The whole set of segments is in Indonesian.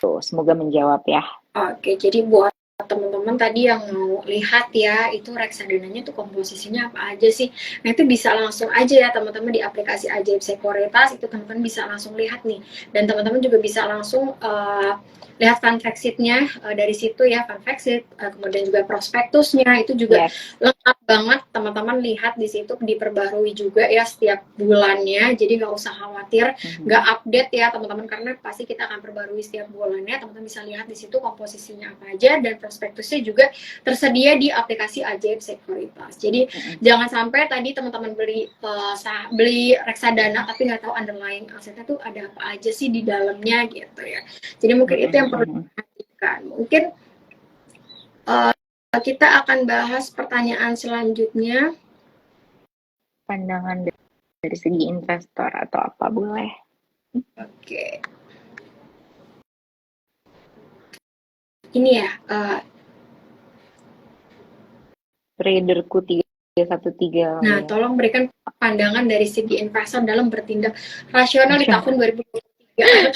Semoga menjawab ya. Oke, jadi buat teman-teman tadi yang mau lihat ya, itu reksadananya tuh komposisinya apa aja sih. Nah, itu bisa langsung aja ya teman-teman di aplikasi Ajaib Sekuritas, itu teman-teman bisa langsung lihat nih. Dan teman-teman juga bisa langsung lihat fund fact sheet-nya dari situ ya, fund fact sheet, kemudian juga prospektusnya, itu juga Yes. lengkap banget teman-teman lihat di situ, diperbarui juga ya setiap bulannya, jadi nggak usah khawatir nggak Mhm. update ya teman-teman, karena pasti kita akan perbarui setiap bulannya. Teman-teman bisa lihat di situ komposisinya apa aja, dan prospektusnya juga tersedia di aplikasi Ajaib Sekuritas. Jadi Mhm. jangan sampai tadi teman-teman beli reksadana tapi nggak tahu underlying asetnya tuh ada apa aja sih di dalamnya gitu ya. Jadi mungkin itu yang Mhm. perlu Mhm. diperhatikan. Mungkin kita akan bahas pertanyaan selanjutnya. Pandangan dari segi investor atau apa boleh? Oke, ini ya, Traderku 313 nah, ya. tolong berikan pandangan dari segi investor dalam bertindak rasional di tahun 2023.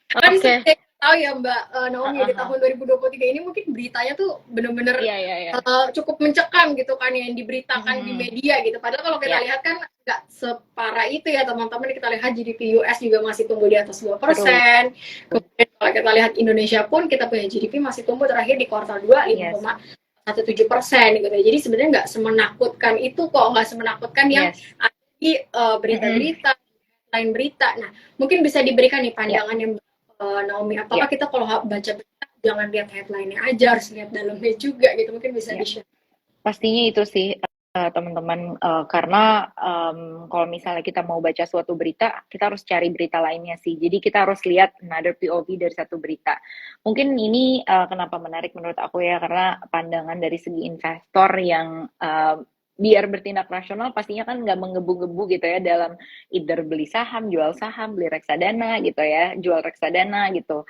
Kan Oke. seperti yang tahu ya Mbak Naomi, di Heeh. tahun 2023 ini mungkin beritanya tuh bener-bener Iya, iya, iya. cukup mencekam gitu kan yang diberitakan di Mhm. media gitu. Padahal kalau kita Ya, lihat kan nggak separah itu ya teman-teman. Kita lihat GDP US juga masih tumbuh di atas true. 2%. Kemudian kalau kita lihat Indonesia pun kita punya GDP masih tumbuh terakhir di kuartal 2 Yes. 5,17% gitu. Jadi sebenarnya nggak semenakutkan itu kok, nggak semenakutkan yang Yes. ada di Mhm. berita-berita lain berita. Nah, mungkin bisa diberikan nih Ya, pandangan yang Naomi. Apakah ya. kita kalau baca berita jangan lihat headline-nya aja, harus lihat dalamnya juga gitu. Mungkin bisa Ya. di-share. Pastinya itu sih teman-teman, karena kalau misalnya kita mau baca suatu berita, kita harus cari berita lainnya sih. Jadi kita harus lihat another POV dari satu berita. Mungkin ini kenapa menarik menurut aku ya, karena pandangan dari segi investor yang biar bertindak rasional pastinya kan nggak menggebu-gebu gitu ya dalam either beli saham, jual saham, beli reksadana gitu ya, jual reksadana gitu.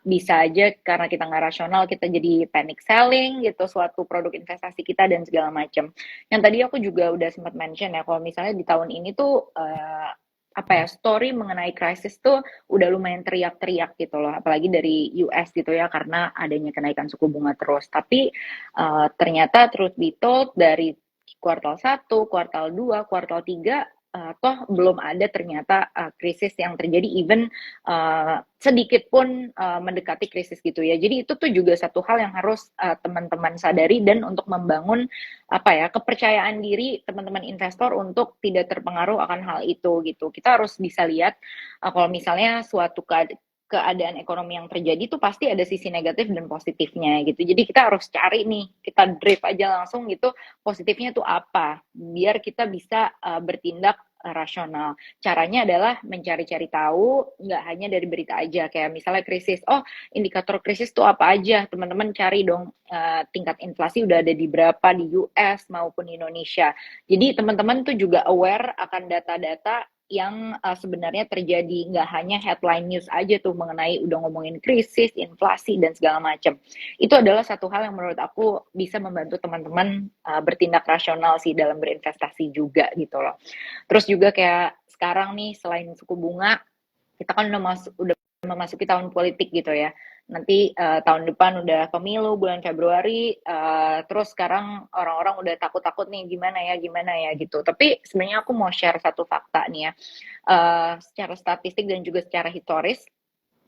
Bisa aja karena kita nggak rasional kita jadi panic selling gitu suatu produk investasi kita dan segala macam. Yang tadi aku juga udah sempat mention ya kalau misalnya di tahun ini tuh apa ya, story mengenai krisis tuh udah lumayan teriak-teriak gitu loh, apalagi dari US gitu ya, karena adanya kenaikan suku bunga terus. Tapi ternyata truth be told dari kuartal 1, kuartal 2, kuartal 3, toh belum ada ternyata krisis yang terjadi, even sedikit pun mendekati krisis gitu ya. Jadi itu tuh juga satu hal yang harus teman-teman sadari, dan untuk membangun apa ya, kepercayaan diri teman-teman investor untuk tidak terpengaruh akan hal itu gitu. Kita harus bisa lihat kalau misalnya suatu keadaan ekonomi yang terjadi tuh pasti ada sisi negatif dan positifnya gitu. Jadi kita harus cari nih, kita drive aja langsung gitu, positifnya tuh apa, biar kita bisa bertindak rasional. Caranya adalah mencari-cari tahu, nggak hanya dari berita aja. Kayak misalnya krisis, oh indikator krisis tuh apa aja, teman-teman cari dong tingkat inflasi udah ada di berapa di US maupun Indonesia. Jadi teman-teman tuh juga aware akan data-data yang sebenarnya terjadi, nggak hanya headline news aja tuh mengenai udah ngomongin krisis, inflasi dan segala macam. Itu adalah satu hal yang menurut aku bisa membantu teman-teman bertindak rasional sih dalam berinvestasi juga gitu loh. Terus juga kayak sekarang nih selain suku bunga, kita kan udah memasuki tahun politik gitu ya. Nanti tahun depan udah pemilu bulan Februari, terus sekarang orang-orang udah takut-takut nih gimana ya gitu. Tapi sebenarnya aku mau share satu fakta nih ya, secara statistik dan juga secara historis,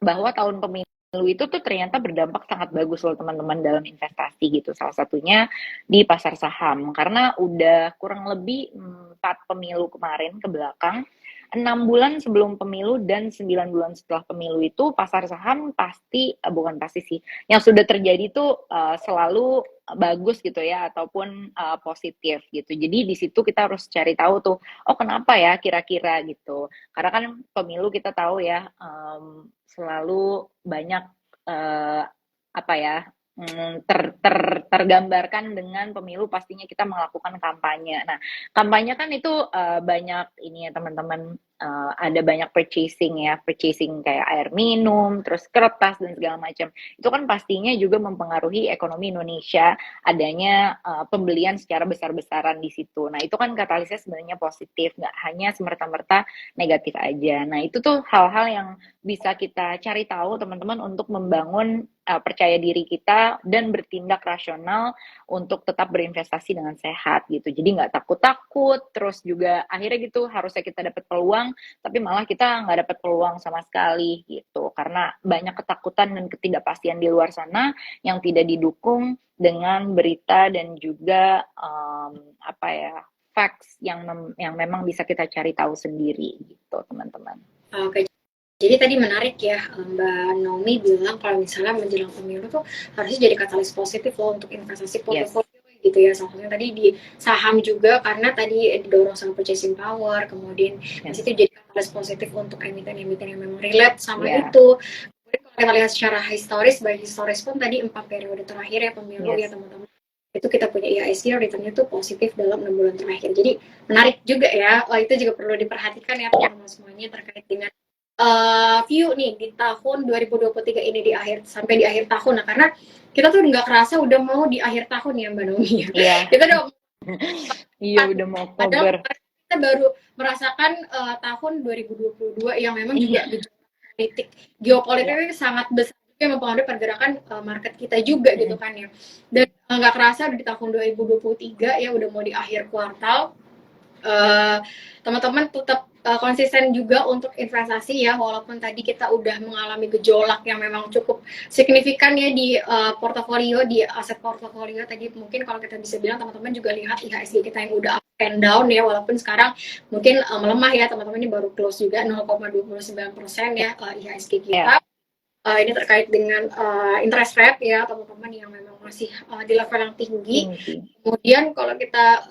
bahwa tahun pemilu itu tuh ternyata berdampak sangat bagus loh teman-teman dalam investasi gitu. Salah satunya di pasar saham, karena udah kurang lebih 4 pemilu kemarin ke belakang, 6 bulan sebelum pemilu dan 9 bulan setelah pemilu itu pasar saham pasti, bukan pasti sih, yang sudah terjadi tuh selalu bagus gitu ya, ataupun positif gitu. Jadi di situ kita harus cari tahu tuh, oh kenapa ya kira-kira gitu. Karena kan pemilu kita tahu ya, selalu banyak apa ya, tergambarkan dengan pemilu pastinya kita melakukan kampanye. Nah, kampanye kan itu banyak ini ya teman-teman, ada banyak purchasing kayak air minum, terus kertas dan segala macam. Itu kan pastinya juga mempengaruhi ekonomi Indonesia, adanya pembelian secara besar-besaran di situ. Nah, itu kan katalisnya sebenarnya positif, nggak hanya semerta-merta negatif aja. Nah, itu tuh hal-hal yang bisa kita cari tahu teman-teman untuk membangun percaya diri kita dan bertindak rasional untuk tetap berinvestasi dengan sehat gitu. Jadi nggak takut-takut, terus juga akhirnya gitu harusnya kita dapat peluang, tapi malah kita nggak dapat peluang sama sekali gitu. Karena banyak ketakutan dan ketidakpastian di luar sana yang tidak didukung dengan berita dan juga apa ya facts yang memang bisa kita cari tahu sendiri gitu teman-teman. Oke, jadi tadi menarik ya, Mbak Naomi bilang kalau misalnya menjelang pemilu tuh harusnya jadi katalis positif loh untuk investasi portofolio gitu ya. Salah satunya tadi di saham juga karena tadi didorong sama purchasing power, kemudian di situ jadi katalis positif untuk emiten-emiten yang memang relate sama itu. Kemudian kalau kita lihat secara historis, baik historis pun tadi 4 periode terakhir ya pemilu ya teman-teman. Itu kita punya IHSG returnnya tuh positif dalam 6 bulan terakhir. Jadi menarik juga ya. Itu juga perlu diperhatikan ya teman-teman semuanya terkait dengan view nih di tahun 2023 ini di akhir sampai di akhir tahun. Nah, karena kita tuh nggak kerasa udah mau di akhir tahun ya Mbak Nomi. Iya. Kita udah iya udah mau Oktober. Kita baru merasakan tahun 2022 yang memang juga politik geopolitiknya sangat besar juga yang mempengaruhi pergerakan market kita juga gitu kan ya. Dan nggak kerasa di tahun 2023 ya udah mau di akhir kuartal. Teman-teman tetap konsisten juga untuk investasi ya, walaupun tadi kita udah mengalami gejolak yang memang cukup signifikan ya di portofolio, di aset portofolio. Tadi mungkin kalau kita bisa bilang teman-teman juga lihat IHSG kita yang udah up and down ya, walaupun sekarang mungkin melemah ya teman-teman, ini baru close juga 0,29% ya IHSG kita. Ini terkait dengan interest rate ya teman-teman yang memang masih di level yang tinggi. Kemudian kalau kita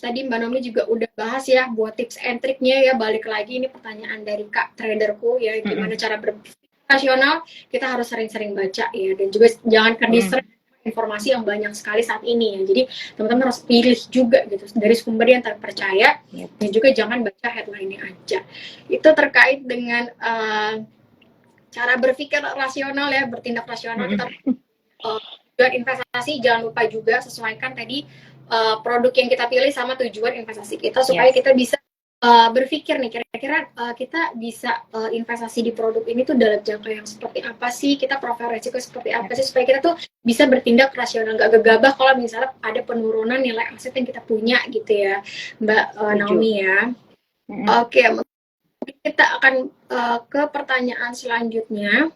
tadi Mbak Nomi juga udah bahas ya buat tips and triknya ya, balik lagi ini pertanyaan dari Kak Traderku ya, gimana cara berpikir rasional. Kita harus sering-sering baca ya, dan juga jangan terdistract informasi yang banyak sekali saat ini ya. Jadi teman-teman harus pilih juga gitu dari sumber yang terpercaya, dan juga jangan baca headline-nya aja. Itu terkait dengan cara berpikir rasional ya, bertindak rasional. Kita tujuan investasi jangan lupa juga sesuaikan tadi produk yang kita pilih sama tujuan investasi kita, supaya kita bisa berpikir nih kira-kira kita bisa investasi di produk ini tuh dalam jangka yang seperti apa sih, kita profil resiko seperti apa sih, supaya kita tuh bisa bertindak rasional, nggak gegabah kalau misalnya ada penurunan nilai aset yang kita punya gitu ya Mbak Naomi ya. Oke, kita akan ke pertanyaan selanjutnya.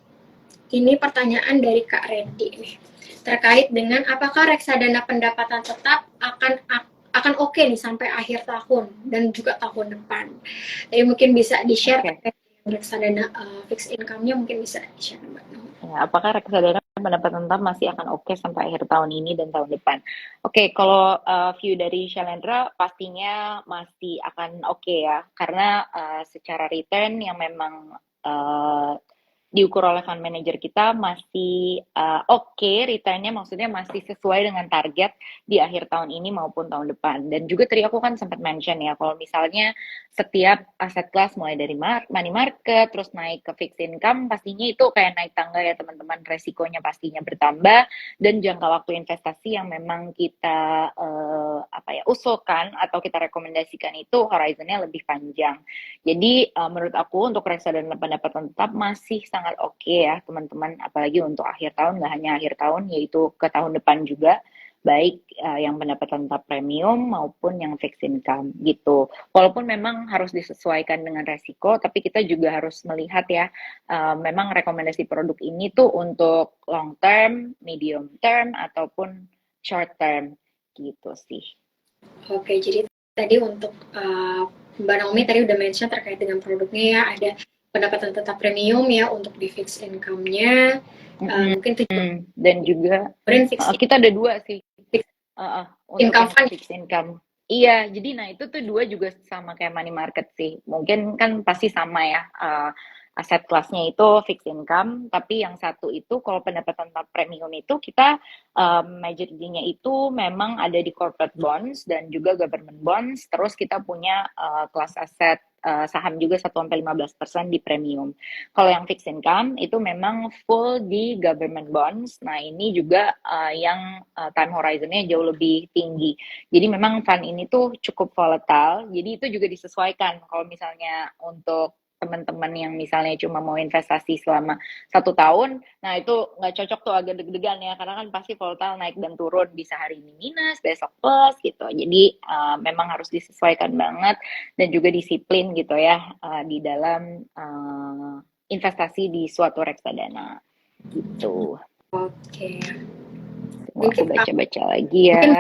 Ini pertanyaan dari Kak Reddy nih, terkait dengan apakah reksadana pendapatan tetap akan oke nih sampai akhir tahun dan juga tahun depan. Jadi mungkin bisa di-share terkait dengan reksadana fixed income-nya, mungkin bisa di-share Mbak Naomi. Ya, apakah reksadana pendapatan tetap masih akan oke sampai akhir tahun ini dan tahun depan? Oke, kalau view dari Shalendra pastinya masih akan oke ya, karena secara return yang memang diukur oleh fund manager kita masih oke, returnnya maksudnya masih sesuai dengan target di akhir tahun ini maupun tahun depan. Dan juga tadi aku kan sempat mention ya, kalau misalnya setiap aset kelas mulai dari money market terus naik ke fixed income, pastinya itu kayak naik tangga ya teman-teman, resikonya pastinya bertambah, dan jangka waktu investasi yang memang kita usulkan atau kita rekomendasikan itu horizonnya lebih panjang. Jadi menurut aku untuk reksadana pendapatan tetap masih sangat oke ya teman-teman, apalagi untuk akhir tahun, nggak hanya akhir tahun, yaitu ke tahun depan juga, baik yang pendapatan tetap premium maupun yang fixed income gitu. Walaupun memang harus disesuaikan dengan resiko, tapi kita juga harus melihat ya, memang rekomendasi produk ini tuh untuk long term, medium term, ataupun short term gitu sih. Oke, jadi tadi untuk Mbak Naomi tadi udah mention terkait dengan produknya ya, ada pendapatan tetap premium ya untuk di fixed income-nya, mungkin dan juga kita ada dua sih untuk income fund. Fixed income. Iya, jadi nah itu tuh dua juga sama kayak money market sih. Mungkin kan pasti sama ya. aset kelasnya itu fixed income, tapi yang satu itu kalau pendapatan premium itu kita majority-nya itu memang ada di corporate bonds dan juga government bonds, terus kita punya kelas aset saham juga 1-15% di premium. Kalau yang fixed income itu memang full di government bonds. Nah, ini juga yang time horizon-nya jauh lebih tinggi. Jadi memang fund ini tuh cukup volatile. Jadi itu juga disesuaikan. Kalau misalnya untuk teman-teman yang misalnya cuma mau investasi selama 1 tahun, nah itu nggak cocok tuh, agak deg-degan ya, karena kan pasti volatile naik dan turun, bisa hari ini minus, besok plus gitu. Jadi memang harus disesuaikan banget dan juga disiplin gitu ya di dalam investasi di suatu reksadana gitu. Oke. Aku baca-baca lagi ya. Mungkin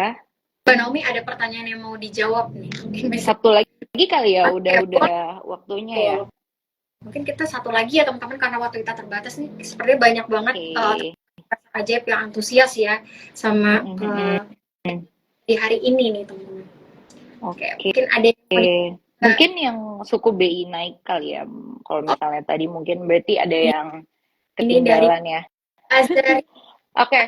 Mbak Naomi ada pertanyaan yang mau dijawab nih. Mungkin bisa satu lagi kali ya, udah waktunya ya. Mungkin kita satu lagi ya teman-teman, karena waktu kita terbatas nih. Sepertinya banyak banget ajaib yang antusias ya sama di hari ini nih teman-teman. Oke, mungkin ada yang mungkin yang suku BI naik kali ya. Kalau misalnya tadi mungkin berarti ada yang ketinggalan ya. Oke.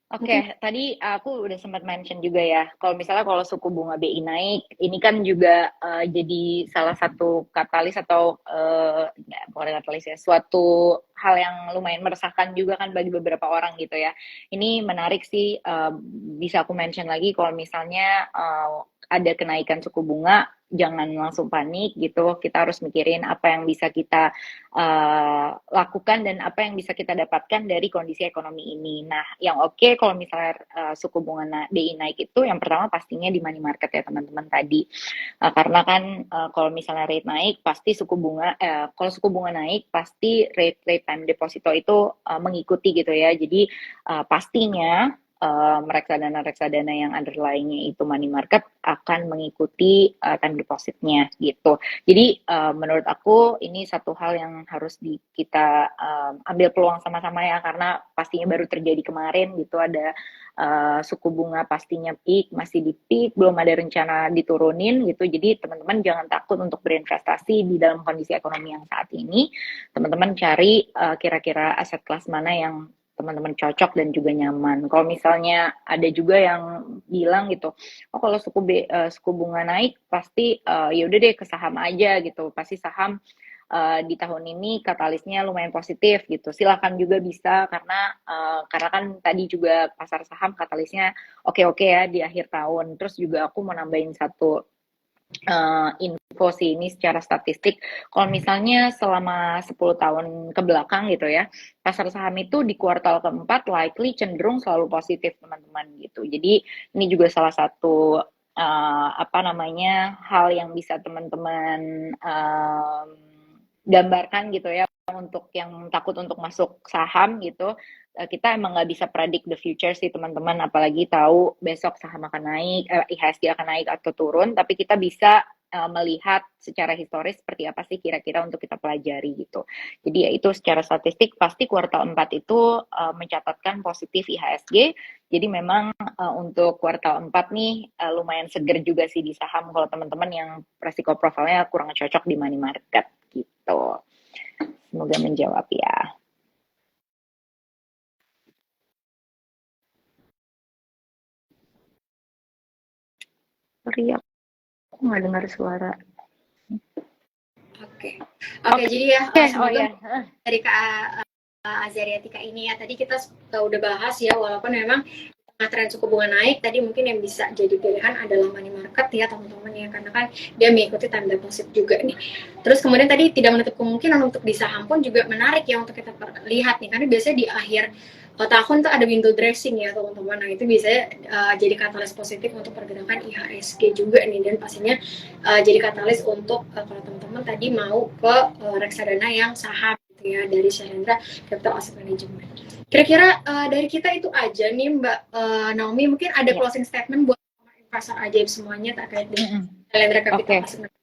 Oke, tadi aku udah sempat mention juga ya, kalau misalnya kalau suku bunga BI naik, ini kan juga jadi salah satu katalis atau bukan katalis ya, suatu hal yang lumayan meresahkan juga kan bagi beberapa orang gitu ya. Ini menarik sih, bisa aku mention lagi kalau misalnya ada kenaikan suku bunga, jangan langsung panik gitu. Kita harus mikirin apa yang bisa kita lakukan dan apa yang bisa kita dapatkan dari kondisi ekonomi ini. Nah, yang oke kalau misalnya suku bunga BI naik itu, yang pertama pastinya di money market ya teman-teman tadi. Karena kan kalau misalnya rate naik, pasti suku bunga, kalau suku bunga naik, pasti rate time deposito itu mengikuti gitu ya. Jadi pastinya reksadana-reksadana yang underlying-nya itu money market akan mengikuti time depositnya gitu. Jadi menurut aku ini satu hal yang harus kita ambil peluang sama-sama ya, karena pastinya baru terjadi kemarin gitu, ada suku bunga pastinya peak, masih di peak, belum ada rencana diturunin gitu. Jadi teman-teman jangan takut untuk berinvestasi di dalam kondisi ekonomi yang saat ini. Teman-teman cari kira-kira aset kelas mana yang teman-teman cocok dan juga nyaman. Kalau misalnya ada juga yang bilang gitu, oh kalau suku bunga naik pasti ya udah deh ke saham aja gitu, pasti saham di tahun ini katalisnya lumayan positif gitu. Silakan juga bisa, karena kan tadi juga pasar saham katalisnya oke-oke ya di akhir tahun. Terus juga aku mau nambahin satu info sih, ini secara statistik. Kalau misalnya selama 10 tahun ke belakang gitu ya, pasar saham itu di kuartal keempat likely cenderung selalu positif teman-teman gitu. Jadi ini juga salah satu hal yang bisa teman-teman gambarkan gitu ya, untuk yang takut untuk masuk saham gitu. Kita emang nggak bisa predict the future sih teman-teman, apalagi tahu besok saham akan naik, IHSG akan naik atau turun, tapi kita bisa melihat secara historis seperti apa sih kira-kira untuk kita pelajari gitu. Jadi ya itu secara statistik pasti kuartal 4 itu mencatatkan positif IHSG. Jadi memang untuk kuartal 4 nih lumayan seger juga sih di saham kalau teman-teman yang resiko profilnya kurang cocok di money market gitu. Semoga menjawab ya. Sorry, aku nggak dengar suara. Oke, jadi ya semoga dari Kak Azariatika ini ya, tadi kita udah bahas ya, walaupun memang tren suku bunga naik tadi mungkin yang bisa jadi pilihan adalah money market ya teman-teman ya, karena kan dia mengikuti time deposit juga nih. Terus kemudian tadi tidak menutup kemungkinan untuk di saham pun juga menarik ya untuk kita lihat nih, karena biasanya di akhir tahun tuh ada window dressing ya teman-teman. Nah itu bisa jadi katalis positif untuk pergerakan IHSG juga nih, dan pastinya jadi katalis untuk kalau teman-teman tadi mau ke reksadana yang saham gitu ya, dari Shalendra Capital Asset Management. Kira-kira dari kita itu aja nih Mbak Naomi, mungkin ada closing statement buat investor ajaib semuanya terkait dengan Shalendra Capital Asset Management.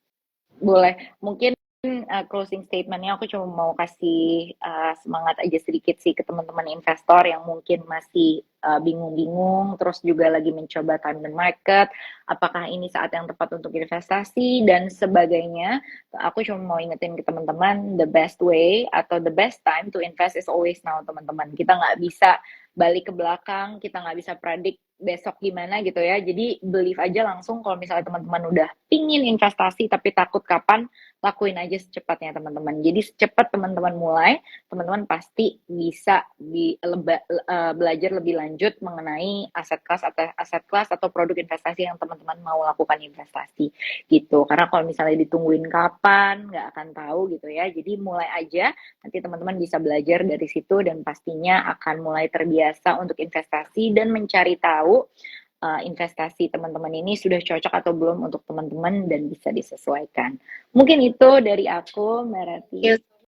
Boleh, mungkin mungkin closing statement-nya aku cuma mau kasih semangat aja sedikit sih ke teman-teman investor yang mungkin masih bingung-bingung, terus juga lagi mencoba time the market, apakah ini saat yang tepat untuk investasi dan sebagainya. Aku cuma mau ingetin ke teman-teman, the best way atau the best time to invest is always now, teman-teman. Kita nggak bisa balik ke belakang, kita nggak bisa predik besok gimana gitu ya. Jadi believe aja langsung kalau misalnya teman-teman udah pingin investasi tapi takut kapan, lakuin aja secepatnya teman-teman. Jadi secepat teman-teman mulai, teman-teman pasti bisa belajar lebih lanjut mengenai aset kelas atau produk investasi yang teman-teman mau lakukan investasi gitu. Karena kalau misalnya ditungguin kapan, nggak akan tahu gitu ya. Jadi mulai aja, nanti teman-teman bisa belajar dari situ dan pastinya akan mulai terbiasa untuk investasi dan mencari tahu investasi teman-teman ini sudah cocok atau belum untuk teman-teman dan bisa disesuaikan. Mungkin itu dari aku, Mbak Rati.